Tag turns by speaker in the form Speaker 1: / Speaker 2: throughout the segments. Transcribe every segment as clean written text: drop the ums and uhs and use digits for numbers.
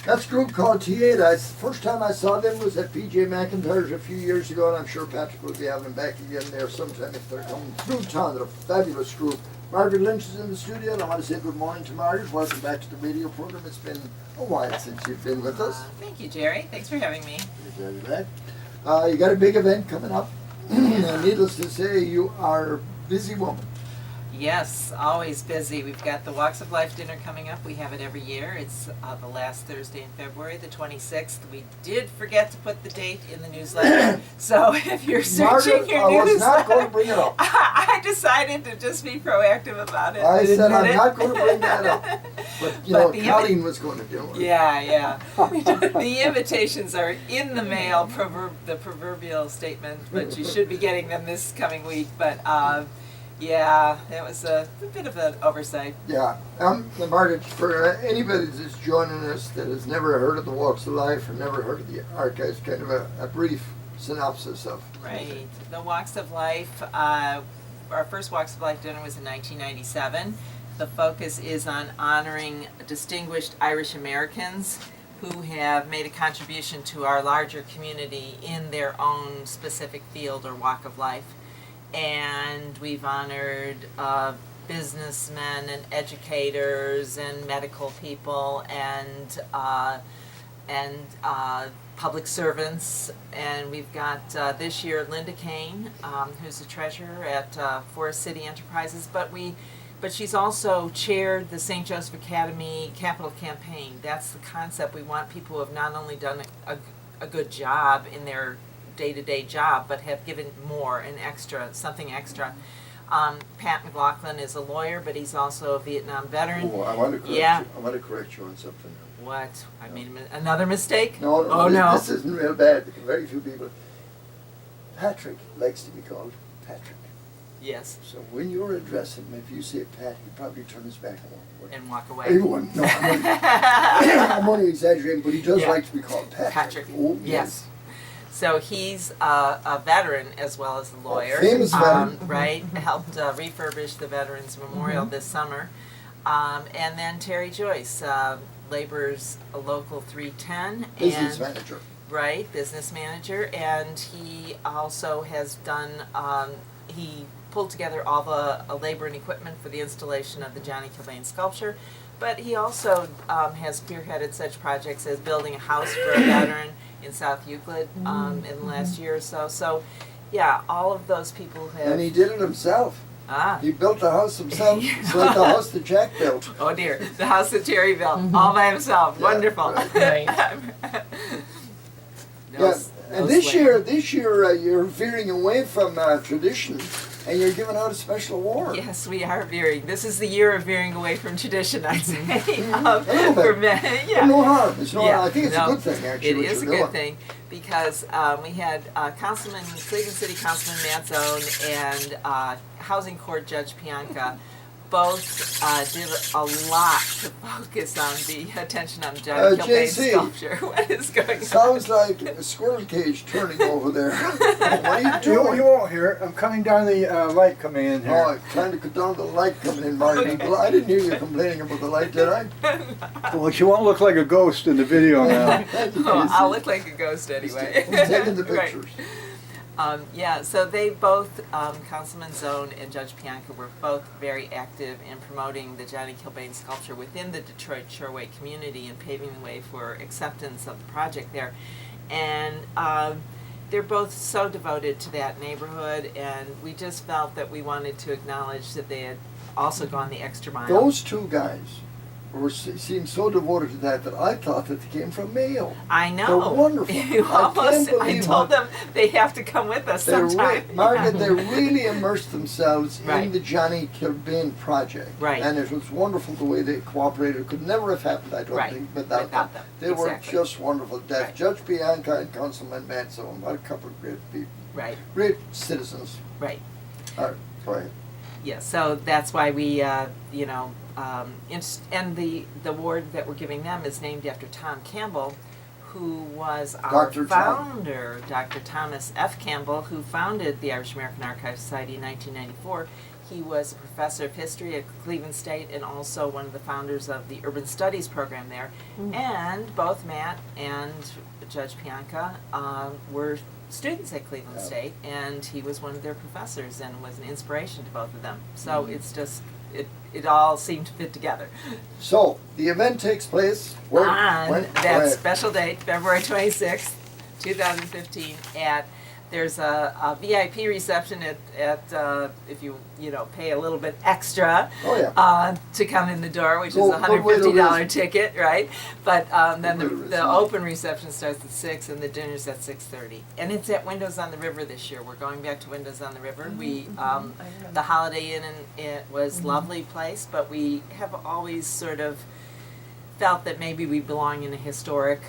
Speaker 1: That's a group called T8. First time I saw them was at PJ McIntyre's a few years ago, and I'm sure Patrick will be having them back again there sometime if they're coming through town. They're a fabulous group. Margaret Lynch is in the studio, and I want to say good morning to Margaret. Welcome back to the radio program. It's been a while since you've been with us.
Speaker 2: Thank you, Jerry. Thanks for having me.
Speaker 1: You're very glad. You got a big event coming up. Needless to say, you are a busy woman.
Speaker 2: Yes, always busy. We've got the Walks of Life dinner coming up. We have it every year. It's the last Thursday in February, the 26th. We did forget to put the date in the newsletter. So if you're searching your
Speaker 1: I was
Speaker 2: newsletter,
Speaker 1: not going to bring it up.
Speaker 2: I decided to just be proactive about it.
Speaker 1: I said I'm
Speaker 2: Admit it.
Speaker 1: not going to bring that up. But, Colleen was going to do it.
Speaker 2: Yeah. The invitations are in the mail, the proverbial statement, but you should be getting them this coming week. But yeah, it was a bit of an oversight.
Speaker 1: Yeah. Margaret, for anybody that's joining us that has never heard of the Walks of Life or never heard of the archives, kind of a brief synopsis of.
Speaker 2: Right. The Walks of Life, our first Walks of Life dinner was in 1997. The focus is on honoring distinguished Irish Americans who have made a contribution to our larger community in their own specific field or walk of life. And we've honored businessmen and educators and medical people and public servants. And we've got this year Linda Kane, who's the treasurer at Forest City Enterprises. But she's also chaired the St. Joseph Academy Capital Campaign. That's the concept. We want people who have not only done a good job in their day-to-day job, but have given more and something extra. Pat McLaughlin is a lawyer, but he's also a Vietnam veteran.
Speaker 1: Oh, I want to correct you. I want to correct you on something.
Speaker 2: What? I made another mistake?
Speaker 1: No,
Speaker 2: oh, no.
Speaker 1: This isn't real bad because very few people. Patrick likes to be called Patrick.
Speaker 2: Yes.
Speaker 1: So when you're addressing him, if you say Pat, he probably turns his back
Speaker 2: and walk away.
Speaker 1: Everyone. No, I'm only exaggerating, but he does like to be called Patrick.
Speaker 2: Patrick.
Speaker 1: Oh,
Speaker 2: yes. So he's a veteran as well as a lawyer.
Speaker 1: Famous veteran.
Speaker 2: Right. Helped refurbish the Veterans Memorial this summer. And then Terry Joyce, labor's a local 310.
Speaker 1: Business manager.
Speaker 2: Right, business manager. And he also has done, he pulled together all the labor and equipment for the installation of the Johnny Kilbane sculpture. But he also has spearheaded such projects as building a house for a veteran in South Euclid in the last year or so. So, yeah, all of those people have...
Speaker 1: And he did it himself.
Speaker 2: Ah.
Speaker 1: He built the house himself. It's like the house that Jack built.
Speaker 2: Oh, dear. The house that Terry built, all by himself.
Speaker 1: Yeah,
Speaker 2: Wonderful.
Speaker 1: Right. And this year you're veering away from tradition, and you're giving out a special award.
Speaker 2: Yes, we are veering. This is the year of veering away from tradition, I'd say.
Speaker 1: For men, yeah. No harm. It's no harm. I think it's a good thing, actually.
Speaker 2: It is a good thing because we had Cleveland City Councilman Matt Zone and Housing Court Judge Pianka both did a lot to focus on the attention on Johnny Kilbane's sculpture. What is going on?
Speaker 1: Sounds like a squirrel cage turning over there. What are you doing?
Speaker 3: You won't hear it. I'm coming down the light coming in here.
Speaker 1: Oh, I'm trying to cut down the light coming in, Margaret. Okay. I didn't hear you complaining about the light, did I?
Speaker 3: Well, she won't look like a ghost in the video now.
Speaker 2: I'll look like a ghost anyway.
Speaker 1: Who's taking the pictures?
Speaker 2: Right. Yeah, so they both, Councilman Zone and Judge Pianka, were both very active in promoting the Johnny Kilbane sculpture within the Detroit Shoreway community and paving the way for acceptance of the project there. And they're both so devoted to that neighborhood, and we just felt that we wanted to acknowledge that they had also gone the extra mile.
Speaker 1: Those two guys seemed so devoted to that I thought that they came from Mayo.
Speaker 2: I know.
Speaker 1: They're wonderful.
Speaker 2: I told them they have to come with us sometime.
Speaker 1: Margaret, they really immersed themselves in the Johnny Kilbane project.
Speaker 2: Right.
Speaker 1: And it was wonderful the way they cooperated. It could never have happened, I don't think, without them. They were just wonderful. Judge Bianca and Councilman Manson, what a couple of great people.
Speaker 2: Right.
Speaker 1: Great citizens.
Speaker 2: Right.
Speaker 1: All right, go ahead.
Speaker 2: Yeah, so that's why we, and the award that we're giving them is named after Tom Campbell, who was our founder, Dr. Thomas F. Campbell, who founded the Irish American Archives Society in 1994. He was a professor of history at Cleveland State and also one of the founders of the Urban Studies program there. And both Matt and Judge Pianka were students at Cleveland State, and he was one of their professors and was an inspiration to both of them. So it's just, it all seemed to fit together.
Speaker 1: So, the event takes place where?
Speaker 2: On
Speaker 1: When?
Speaker 2: that
Speaker 1: Where?
Speaker 2: special date, February 26th, 2015, at there's a VIP reception at if you pay a little bit extra
Speaker 1: Oh, yeah.
Speaker 2: to come in the door, which
Speaker 1: Go-
Speaker 2: is a
Speaker 1: go way to
Speaker 2: $150
Speaker 1: reason.
Speaker 2: ticket, right? But then
Speaker 1: Go way to
Speaker 2: the
Speaker 1: reason.
Speaker 2: open reception starts at 6 and the dinner's at 6:30, and it's at Windows on the River this year. We're going back to Windows on the River. We the Holiday Inn, and it was lovely place, but we have always sort of felt that maybe we belong in a historic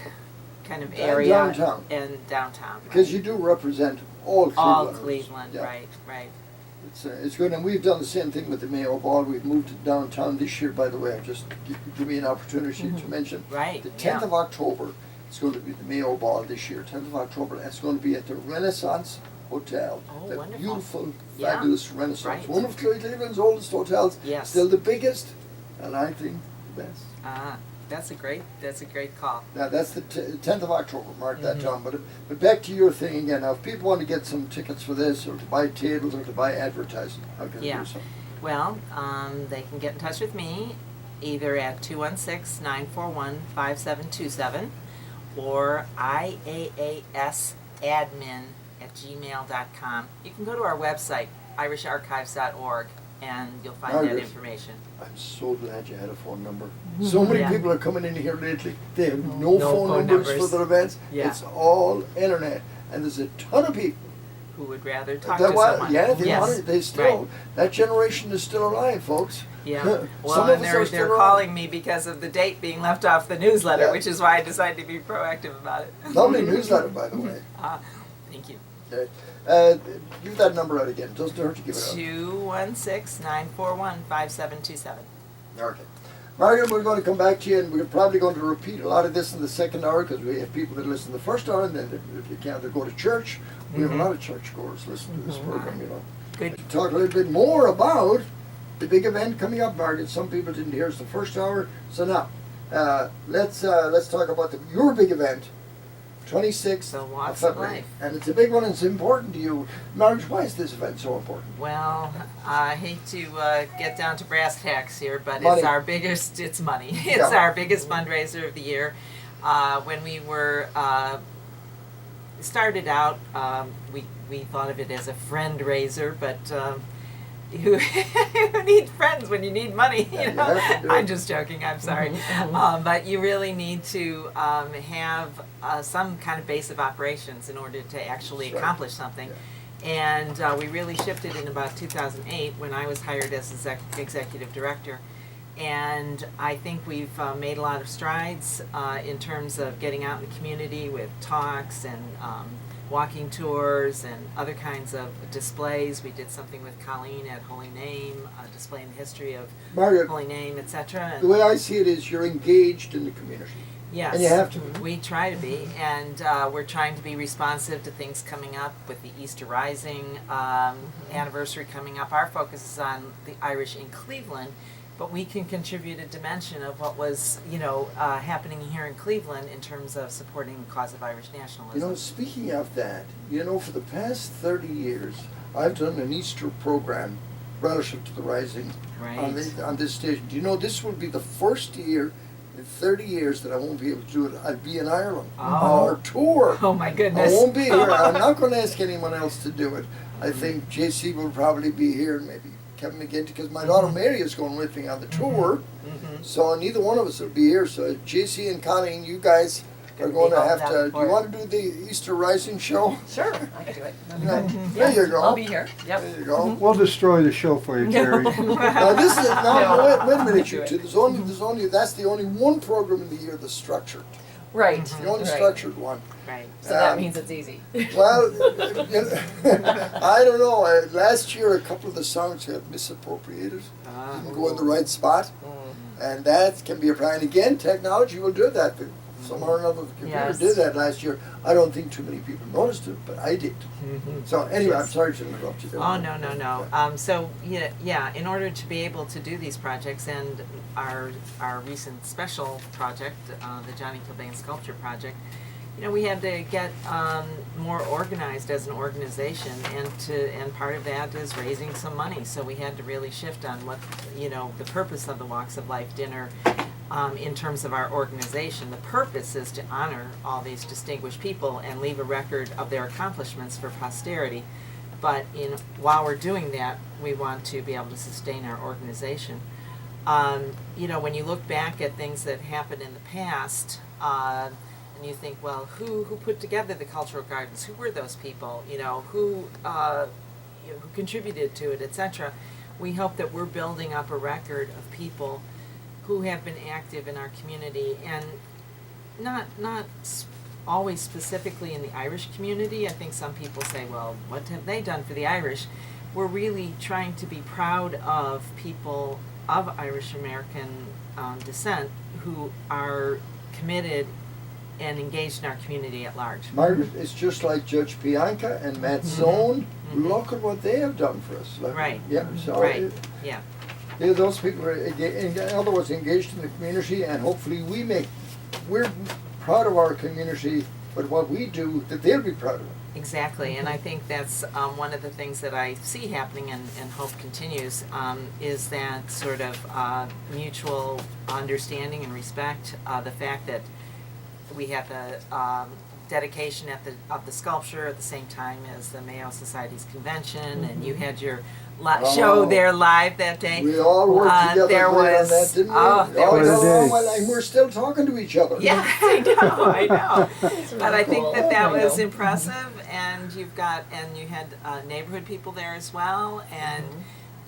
Speaker 2: kind of area
Speaker 1: Downtown.
Speaker 2: and downtown.
Speaker 1: Because
Speaker 2: right?
Speaker 1: you do represent all Cleveland.
Speaker 2: All Cleveland,
Speaker 1: Yeah.
Speaker 2: right.
Speaker 1: It's good, and we've done the same thing with the Mayo Ball. We've moved it downtown this year, by the way. Just give me an opportunity to mention.
Speaker 2: Right,
Speaker 1: The 10th
Speaker 2: yeah.
Speaker 1: of October, it's going to be the Mayo Ball this year, 10th of October. And it's going to be at the Renaissance Hotel.
Speaker 2: Oh,
Speaker 1: The
Speaker 2: wonderful.
Speaker 1: beautiful,
Speaker 2: Yeah.
Speaker 1: fabulous Renaissance.
Speaker 2: Right.
Speaker 1: One of Cleveland's oldest hotels.
Speaker 2: Yes.
Speaker 1: Still the biggest, and I think the best.
Speaker 2: That's a great call.
Speaker 1: Now, that's the 10th of October, mark that
Speaker 2: Mhm.
Speaker 1: down. But back to your thing again. Now, if people want to get some tickets for this, or to buy tables, or to buy advertising, how can they
Speaker 2: Yeah.
Speaker 1: do so?
Speaker 2: Well, they can get in touch with me either at 216-941-5727 or iaasadmin@gmail.com. You can go to our website, irisharchives.org, and you'll find that
Speaker 1: Margaret.
Speaker 2: information.
Speaker 1: I'm so glad you had a phone number. So many
Speaker 2: Yeah.
Speaker 1: people are coming in here lately. They have no phone
Speaker 2: phone
Speaker 1: numbers
Speaker 2: numbers.
Speaker 1: for their events.
Speaker 2: Yeah.
Speaker 1: It's all internet, and there's a ton of people
Speaker 2: Who would rather talk
Speaker 1: that
Speaker 2: to
Speaker 1: want.
Speaker 2: someone?
Speaker 1: Yeah, they
Speaker 2: Yes.
Speaker 1: want it. They still.
Speaker 2: Right.
Speaker 1: That generation is still alive, folks.
Speaker 2: Yeah.
Speaker 1: Some
Speaker 2: Well,
Speaker 1: of
Speaker 2: and
Speaker 1: us
Speaker 2: they're
Speaker 1: are still
Speaker 2: they're
Speaker 1: around.
Speaker 2: calling me because of the date being left off the newsletter,
Speaker 1: Yeah.
Speaker 2: which is why I decided to be proactive about it.
Speaker 1: Lovely newsletter, by the way.
Speaker 2: Thank you.
Speaker 1: Okay. Give that number out again. Doesn't hurt to give it out.
Speaker 2: 216-941-5727.
Speaker 1: Okay. Margaret, we're going to come back to you, and we're probably going to repeat a lot of this in the second hour because we have people that listen to the first hour, and then if you can't, they go to church. We have a lot of churchgoers listening to this program,
Speaker 2: Good.
Speaker 1: Talk a little bit more about the big event coming up, Margaret. Some people didn't hear us the first hour, so now let's talk about your big event, 26th
Speaker 2: The
Speaker 1: of
Speaker 2: Walks of
Speaker 1: February,
Speaker 2: Life.
Speaker 1: and it's a big one. And it's important to you, Margaret. Why is this event so important?
Speaker 2: Well, I hate to get down to brass tacks here, but
Speaker 1: Money.
Speaker 2: it's our biggest, it's money. It's
Speaker 1: Yeah.
Speaker 2: our biggest fundraiser of the year. When we were started out, we thought of it as a friend raiser, but you need friends when you need money.
Speaker 1: Yeah,
Speaker 2: You know?
Speaker 1: you have to do
Speaker 2: I'm
Speaker 1: it.
Speaker 2: just joking. I'm sorry, but you really need to have some kind of base of operations in order to actually
Speaker 1: Sure.
Speaker 2: accomplish something. And we really shifted in about 2008 when I was hired as executive director. And I think we've made a lot of strides in terms of getting out in the community with talks and walking tours and other kinds of displays. We did something with Colleen at Holy Name, displaying the history of
Speaker 1: Margaret,
Speaker 2: Holy Name, etc.
Speaker 1: the way I see it is you're engaged in the community.
Speaker 2: Yes.
Speaker 1: And you have to.
Speaker 2: We try to be, and we're trying to be responsive to things coming up with the Easter Rising anniversary coming up. Our focus is on the Irish in Cleveland, but we can contribute a dimension of what was, happening here in Cleveland in terms of supporting the cause of Irish nationalism.
Speaker 1: Speaking of that, for the past 30 years, I've done an Easter program relative to the Rising on this station. Do you know this will be the first year in 30 years that I won't be able to do it? I'll be in Ireland or tour.
Speaker 2: Oh my
Speaker 1: I
Speaker 2: goodness.
Speaker 1: won't be here. I'm not going to ask anyone else to do it. I think JC will probably be here, maybe Kevin McGinty, because my daughter Mary is going with me on the tour. So neither one of us will be here. So JC and Colleen, you guys are going to have to. Do you want to do the Easter Rising show?
Speaker 4: Sure, I can do it.
Speaker 1: There you go.
Speaker 4: I'll be here. Yep.
Speaker 1: There you go.
Speaker 3: We'll destroy the show for you, Terry.
Speaker 1: Now this is wait a minute,
Speaker 4: Do
Speaker 1: you
Speaker 4: it.
Speaker 1: two. That's the only one program in the year that's structured.
Speaker 4: Right.
Speaker 1: The only
Speaker 4: right.
Speaker 1: structured one.
Speaker 2: Right.
Speaker 4: So that means it's easy.
Speaker 1: Well, I don't know. Last year, a couple of the songs got misappropriated. Didn't go in the right spot, and that can be a problem. And again, technology will do that. Somehow or another, the computer
Speaker 4: Yes.
Speaker 1: did that last year. I don't think too many people noticed it, but I did. So anyway, I'm
Speaker 2: Yes.
Speaker 1: sorry to interrupt you there.
Speaker 2: Oh, no. So, yeah, in order to be able to do these projects and our recent special project, the Johnny Kilbane Sculpture Project, we had to get more organized as an organization, and part of that is raising some money. So we had to really shift on what, the purpose of the Walks of Life dinner in terms of our organization. The purpose is to honor all these distinguished people and leave a record of their accomplishments for posterity. But while we're doing that, we want to be able to sustain our organization. When you look back at things that happened in the past, and you think, well, who put together the cultural gardens? Who were those people? Who contributed to it, etc. We hope that we're building up a record of people who have been active in our community, and not always specifically in the Irish community. I think some people say, well, what have they done for the Irish? We're really trying to be proud of people of Irish American descent who are committed and engaged in our community at large.
Speaker 1: Margaret, it's just like Judge Bianca and Matt Zone. Look at what they have done for us.
Speaker 2: Right.
Speaker 1: Yeah. So
Speaker 2: Right. Yeah.
Speaker 1: those people are, in other words, engaged in the community, and hopefully we're proud of our community, but what we do, that they'll be proud of it.
Speaker 2: Exactly, and I think that's one of the things that I see happening and hope continues, is that sort of mutual understanding and respect. The fact that we have the dedication of the sculpture at the same time as the Mayo Society's convention, and you had your show there live that day.
Speaker 1: We all worked together
Speaker 2: there
Speaker 1: great
Speaker 2: was,
Speaker 1: on that, didn't we?
Speaker 2: oh, there
Speaker 3: was-
Speaker 1: well, and we're still talking to each other.
Speaker 2: Yeah, I know. But I think
Speaker 4: cool.
Speaker 2: that
Speaker 4: I
Speaker 2: was
Speaker 4: know.
Speaker 2: impressive, and you had neighborhood people there as well, and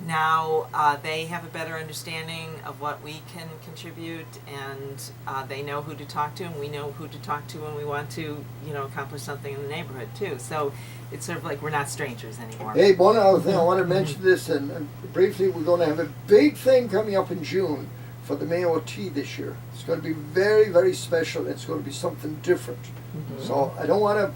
Speaker 2: now they have a better understanding of what we can contribute, and they know who to talk to, and we know who to talk to when we want to, accomplish something in the neighborhood too. So it's sort of like we're not strangers anymore.
Speaker 1: Hey, one other thing, I want to mention this, and briefly, we're going to have a big thing coming up in June for the Mayo Tea this year. It's going to be very, very special. It's going to be something different. So I don't want to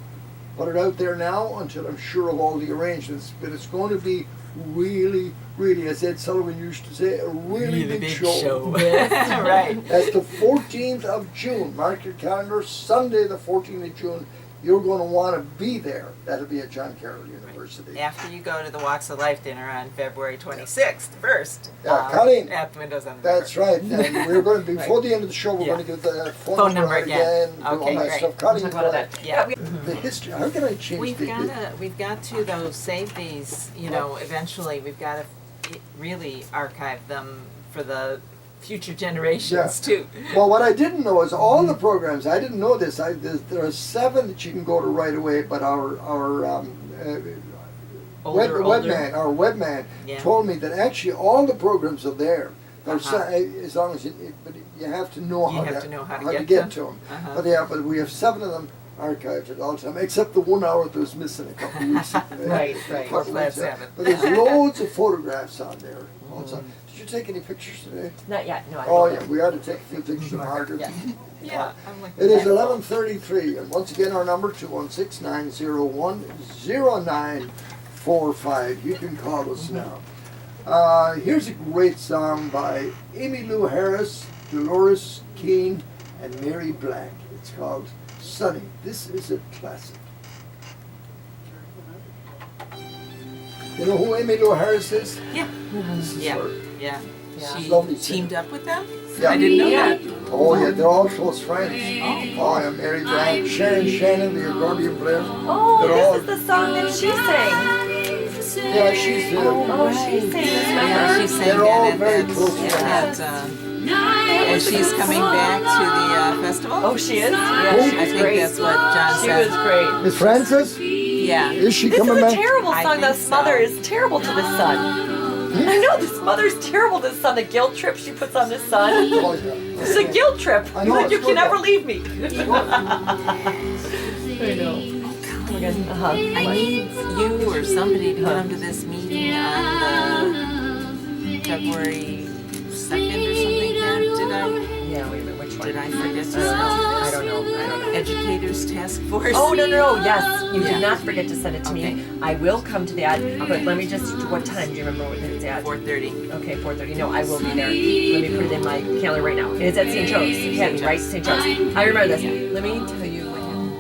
Speaker 1: put it out there now until I'm sure of all the arrangements, but it's going to be really, really, as Ed Sullivan used to say, a really big show.
Speaker 2: Right.
Speaker 1: That's the 14th of June. Mark your calendar, Sunday the 14th of June. You're going to want to be there. That'll be at John Carroll University.
Speaker 2: After you go to the Walks of Life dinner on February 26th, first.
Speaker 1: Yeah, Colleen,
Speaker 2: at the Windows on the
Speaker 1: that's
Speaker 2: River.
Speaker 1: right. And we're going to, before the end of the show, we're
Speaker 2: Yeah.
Speaker 1: going to give the
Speaker 2: Phone number
Speaker 1: out
Speaker 2: again.
Speaker 1: do all
Speaker 2: Okay,
Speaker 1: that
Speaker 2: great.
Speaker 1: stuff. Colleen,
Speaker 4: Talk about that.
Speaker 2: Yeah.
Speaker 1: the history, how can I change
Speaker 2: We've got to though save these, eventually we've got to really archive them for the future generations too.
Speaker 1: Well, what I didn't know is all the programs, I didn't know this, there are 7 that you can go to right away, but our webman
Speaker 2: Yeah.
Speaker 1: told me that actually all the programs are there. There's
Speaker 2: Uh-huh.
Speaker 1: as long as but you have to know
Speaker 2: You
Speaker 1: how
Speaker 2: have
Speaker 1: to
Speaker 2: to know how to
Speaker 1: get
Speaker 2: get
Speaker 1: to them.
Speaker 2: Uh-huh.
Speaker 1: But we have 7 of them archived at all time, except the 1 hour that was missing a couple of weeks ago.
Speaker 4: Right, right.
Speaker 1: Couple of
Speaker 2: Glad
Speaker 1: weeks ago.
Speaker 2: 7.
Speaker 1: But there's loads of photographs on there. Also. Did you take any pictures today?
Speaker 4: Not yet, no, I
Speaker 1: Oh
Speaker 4: don't.
Speaker 1: yeah, we ought to take a few pictures of Margaret.
Speaker 4: Yeah.
Speaker 2: Yeah, I'm looking
Speaker 1: It is
Speaker 2: at
Speaker 1: 11:33, and once again our number 216-901-0945. You can call us now. Here's a great song by Amy Lou Harris, Dolores Keane, and Mary Black. It's called Sunny. This is a classic. You know who Amy Lou Harris is?
Speaker 2: Yeah.
Speaker 1: This is
Speaker 2: Yeah.
Speaker 1: her.
Speaker 2: Yeah.
Speaker 4: Yeah.
Speaker 2: She
Speaker 1: Lovely
Speaker 2: teamed
Speaker 1: singer.
Speaker 2: up with them?
Speaker 1: Yeah.
Speaker 2: I didn't know
Speaker 4: Yeah.
Speaker 2: that.
Speaker 1: Oh yeah, they're all close friends. Oh yeah, Mary Black, Sharon Shannon, the accordion player.
Speaker 4: Oh,
Speaker 1: They're all-
Speaker 4: this is the song that she sang.
Speaker 1: Yeah, she's
Speaker 4: Oh, she sang this,
Speaker 2: Yeah,
Speaker 4: remember?
Speaker 2: she sang
Speaker 1: They're all
Speaker 2: that
Speaker 1: very
Speaker 2: at
Speaker 1: close
Speaker 2: and she's coming back to the festival.
Speaker 4: Oh, she is? Yeah,
Speaker 1: Who?
Speaker 4: she
Speaker 2: I
Speaker 4: was
Speaker 2: think
Speaker 4: great.
Speaker 2: that's what John
Speaker 4: She
Speaker 2: said.
Speaker 4: was great.
Speaker 1: Miss Francis,
Speaker 2: Yeah.
Speaker 1: is she
Speaker 4: This
Speaker 1: coming
Speaker 4: is a
Speaker 1: back?
Speaker 4: terrible
Speaker 2: I
Speaker 4: song.
Speaker 2: think
Speaker 4: This mother
Speaker 2: so.
Speaker 4: is terrible to this son. I know, this mother's terrible to this son. The guilt trip she puts on this son.
Speaker 1: Oh, yeah.
Speaker 4: It's a guilt trip.
Speaker 1: I know,
Speaker 4: Like, you
Speaker 1: it's
Speaker 4: can
Speaker 1: good
Speaker 4: never
Speaker 1: though.
Speaker 4: leave me. I know. Oh my God.
Speaker 2: I need you or somebody to come to this meeting on the February 2nd or something. Did I?
Speaker 4: Yeah, wait a minute, which one?
Speaker 2: did I forget to
Speaker 4: I
Speaker 2: send?
Speaker 4: don't know.
Speaker 2: Educators Task Force?
Speaker 4: Oh, no. Yes, you
Speaker 2: Yeah.
Speaker 4: did not forget to send it to
Speaker 2: Okay.
Speaker 4: me. I will come to that, but let me just, what time? Do you remember what it's at?
Speaker 2: 4:30.
Speaker 4: Okay, 4:30. No, I will be there. Let me put it in my calendar right now. It's at St. Joe's Academy, right? St. Joe's. I remember this. Let me tell you what happened.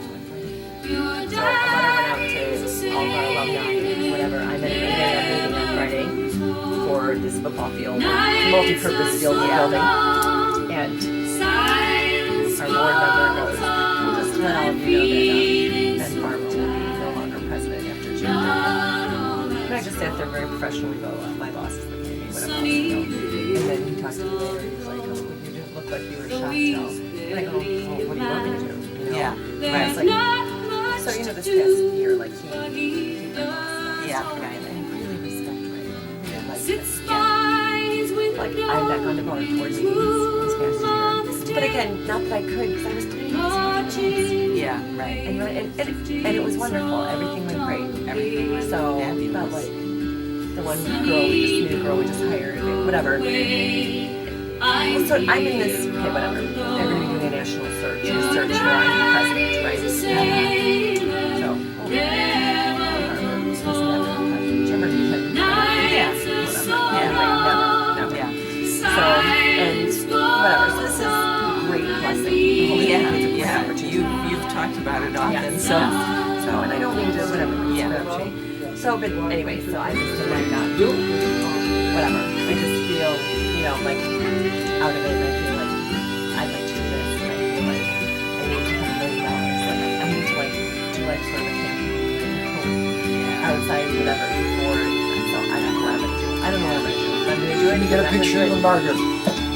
Speaker 4: So a letter went out to all of our alumni, whatever. I'm at a meeting on Friday for this football field, multi-purpose field we're building. And our board member goes, "We'll just let all of you know that Ben Farmer will be no longer president after June 30th. And I just sat there very professional. We go, my boss is looking at me, whatever else, you know. And then he talks to me later. He's like, oh, you didn't look like you were shocked, Joe. And I go, oh, what do you want me to do? You know?
Speaker 2: Yeah,
Speaker 4: And
Speaker 2: right.
Speaker 4: it's like, so you know, this past year, like he my boss.
Speaker 2: Yeah,
Speaker 4: And
Speaker 2: right.
Speaker 4: I really respect Ray. And like, like I've not gone to board towards meetings this past year. But again, not that I could because I was doing this.
Speaker 2: Yeah, right.
Speaker 4: And, you know, and it was wonderful. Everything went great.
Speaker 2: Everything was
Speaker 4: So, not
Speaker 2: fabulous.
Speaker 4: like the one new girl we just hired, whatever. So I'm in this, okay, whatever. They're going to be doing a national search for our new president, right? So, Jimmer, you had
Speaker 2: Yeah.
Speaker 4: never.
Speaker 2: Yeah.
Speaker 4: So, and whatever. So this is a great blessing. The Holy
Speaker 2: Yeah,
Speaker 4: Spirit, it's a great
Speaker 2: yeah.
Speaker 4: opportunity.
Speaker 2: You've talked about it often,
Speaker 4: Yes.
Speaker 2: so.
Speaker 4: So, and I don't mean to, whatever.
Speaker 2: Yeah.
Speaker 4: So, but anyway, so I just feel like, whatever. I just feel, you know, like out of it, and I feel like I'd like to do this, and I feel like I need to have $1 million. Like, I need to like do like sort of a campaign outside, whatever, before. So I don't know what I'm gonna do. I don't know what I'm gonna do. If I'm gonna do it,
Speaker 1: You get a
Speaker 4: I'm not gonna
Speaker 1: picture
Speaker 4: do
Speaker 1: of
Speaker 4: it.
Speaker 1: Margaret.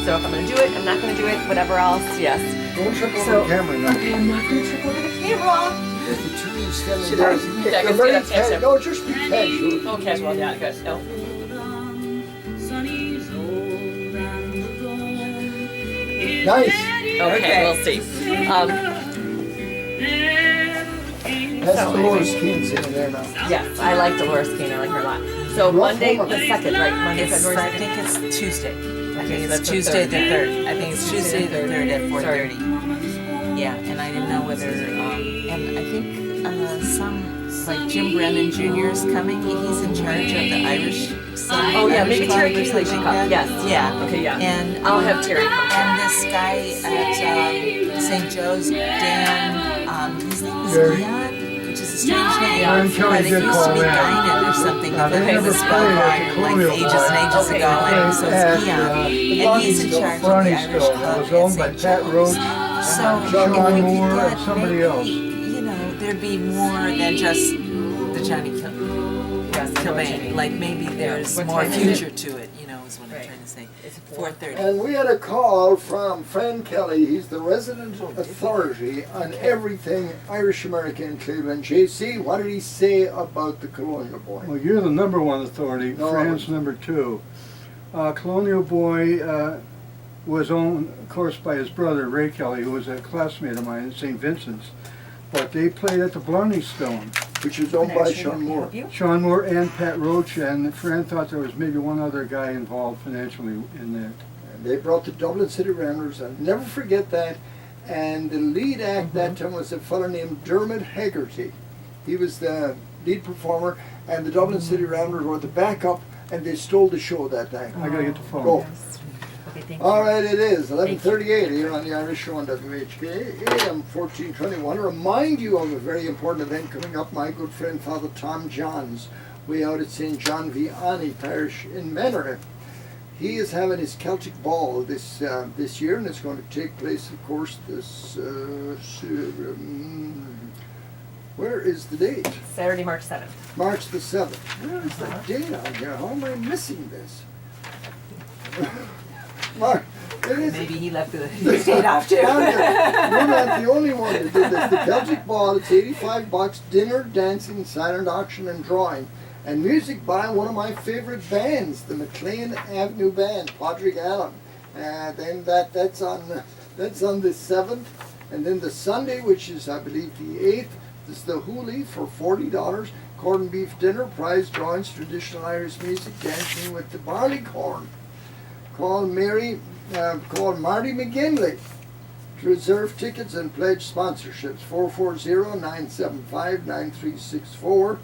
Speaker 4: So if I'm gonna do it, I'm not gonna do it. Whatever else, yes.
Speaker 1: Don't trip over
Speaker 4: So-
Speaker 1: the camera now.
Speaker 4: Okay, I'm not gonna trip over the camera.
Speaker 1: If the tree is standing
Speaker 4: Should
Speaker 1: there,
Speaker 4: I- yeah, I
Speaker 1: you're
Speaker 4: can
Speaker 1: very
Speaker 4: stand up, catch him.
Speaker 1: no, just be casual.
Speaker 4: Oh, casual, yeah, good. No.
Speaker 1: Nice.
Speaker 4: Okay, we'll see.
Speaker 1: That's
Speaker 4: So,
Speaker 1: Dolores Keane sitting there now.
Speaker 4: Yes, I like Dolores Kane. I like her a lot. So Monday the 2nd, right? Monday,
Speaker 2: It's,
Speaker 4: February
Speaker 2: I
Speaker 4: 2nd.
Speaker 2: think it's Tuesday. I
Speaker 4: Okay,
Speaker 2: think
Speaker 4: so
Speaker 2: it's
Speaker 4: that's the
Speaker 2: Tuesday
Speaker 4: third.
Speaker 2: the 3rd. I think it's Tuesday the 3rd at 4:30.
Speaker 4: Sorry.
Speaker 2: Yeah, and I didn't know whether, and I think some, like Jim Brennan Jr. is coming. He's in charge of the Irish.
Speaker 4: Oh yeah, maybe Terry can
Speaker 2: something
Speaker 4: come.
Speaker 2: like that.
Speaker 4: Yes.
Speaker 2: Yeah.
Speaker 4: Okay, yeah.
Speaker 2: And
Speaker 4: I'll have Terry come.
Speaker 2: And this guy at St. Joe's, Dan, his name is
Speaker 3: Gary.
Speaker 2: Leon, which is a strange name.
Speaker 3: Aaron Kelly
Speaker 2: But it
Speaker 3: did
Speaker 2: used
Speaker 3: call
Speaker 2: to be
Speaker 3: in.
Speaker 2: Guinan or something,
Speaker 3: They
Speaker 2: and then it
Speaker 3: never
Speaker 2: was spelled
Speaker 3: played at
Speaker 2: wrong
Speaker 3: the
Speaker 2: like
Speaker 3: Colonial
Speaker 2: ages
Speaker 3: Bar.
Speaker 2: and ages
Speaker 4: Okay,
Speaker 2: ago, and so it's
Speaker 3: At,
Speaker 2: Keon. And he's in charge of the
Speaker 3: Barney
Speaker 2: Irish
Speaker 3: Stone.
Speaker 2: Club
Speaker 3: It was
Speaker 2: at
Speaker 3: owned by
Speaker 2: St.
Speaker 3: Pat
Speaker 2: Joe's.
Speaker 3: Roach,
Speaker 2: So,
Speaker 3: John
Speaker 2: if we
Speaker 3: Moore,
Speaker 2: could
Speaker 3: and
Speaker 2: get
Speaker 3: somebody
Speaker 2: maybe,
Speaker 3: else.
Speaker 2: you know, there'd be more than just the Johnny
Speaker 4: Yes, I know what you
Speaker 2: Kilbane.
Speaker 4: mean.
Speaker 2: Like maybe there's
Speaker 4: What
Speaker 2: more
Speaker 4: time is it?
Speaker 2: future to it, you know, is what
Speaker 4: Right.
Speaker 2: I'm trying to say.
Speaker 4: It's
Speaker 2: 4:30.
Speaker 1: And we had a call from Fran Kelly. He's the resident authority on everything Irish American in Cleveland. JC, what did he say about the Colonial Boy?
Speaker 3: Well, you're the number one authority,
Speaker 1: No,
Speaker 3: Fran's number two. Colonial Boy was owned, of course, by his brother, Ray Kelly, who was a classmate of mine at St. Vincent's. But they played at the Blarney Stone.
Speaker 1: Which is owned by Sean Moore.
Speaker 3: Sean Moore and Pat Roach, and Fran thought there was maybe one other guy involved financially in that.
Speaker 1: And they brought the Dublin City Ramblers. I'll never forget that. And the lead act that time was a fellow named Dermot Haggerty. He was the lead performer, and the Dublin City Ramblers were the backup, and they stole the show that night.
Speaker 3: I gotta get the phone.
Speaker 1: Go.
Speaker 4: Okay, thank
Speaker 1: All
Speaker 4: you.
Speaker 1: right, it is 11:38 here on the Irish Show on WHK AM 1421. Remind you of a very important event coming up. My good friend Father Tom Johns, way out at St. John Vianney Parish in Menor. He is having his Celtic Ball this year, and it's going to take place, of course, this. Where is the date?
Speaker 4: Saturday, March 7th.
Speaker 1: March the 7th. Where is the date on here? How am I missing this? Mark, it is.
Speaker 2: Maybe he left the state off too.
Speaker 1: You're not the only one that did this. The Celtic Ball, it's $85, dinner, dancing, silent auction, and drawing. And music by one of my favorite bands, the McLean Avenue Band, Padraig Allen. Then that's on the 7th. And then the Sunday, which is, I believe, the 8th, is the Hooli for $40. Corned beef dinner, prize drawings, traditional Irish music, dancing with the barley corn. Call Marty McGinley. To reserve tickets and pledge sponsorships, 440-975-9364.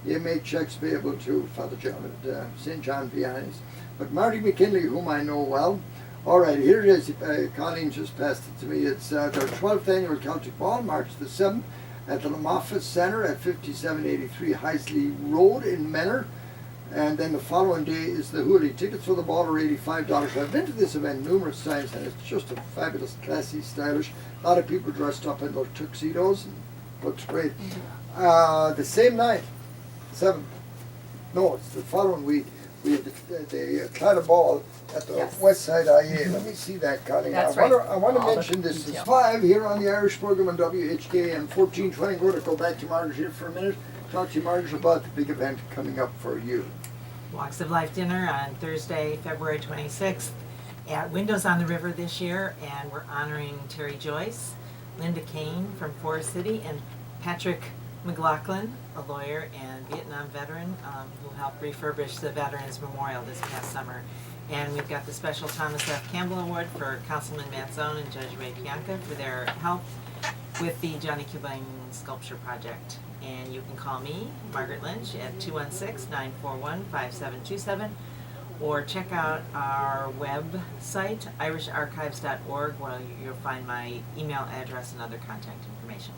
Speaker 1: EMA checks payable to Father John at St. John Vianney's. But Marty McKinley, whom I know well, all right, here it is. Colleen just passed it to me. It's their 12th annual Celtic Ball, March the 7th, at the Lamoffice Centre at 5783 Heisley Road in Menor. And then the following day is the Hooley. Tickets for the ball are $85. I've been to this event numerous times, and it's just a fabulous, classy, stylish. A lot of people dressed up in those tuxedos, and looks great. The same night, 7th, no, it's the following week, we had the Clyde Ball at the
Speaker 4: Yes.
Speaker 1: West Side IA. Let me see that, Connie.
Speaker 4: That's
Speaker 1: I
Speaker 4: right.
Speaker 1: want to
Speaker 4: All the
Speaker 1: mention this is
Speaker 4: detail.
Speaker 1: 5 here on the Irish program on WHK and 1420. I'm going to go back to Margaret here for a minute. Talk to you, Margaret, about the big event coming up for you.
Speaker 2: Walks of Life dinner on Thursday, February 26th at Windows on the River this year, and we're honoring Terry Joyce, Linda Kane from Forest City, and Patrick McLaughlin, a lawyer and Vietnam veteran who helped refurbish the Veterans Memorial this past summer. And we've got the special Thomas F. Campbell Award for Councilman Manzone and Judge Ray Pianca for their help with the Johnny Cubain Sculpture Project. And you can call me, Margaret Lynch, at 216-941-5727, or check out our website, irisharchives.org, where you'll find my email address and other contact information.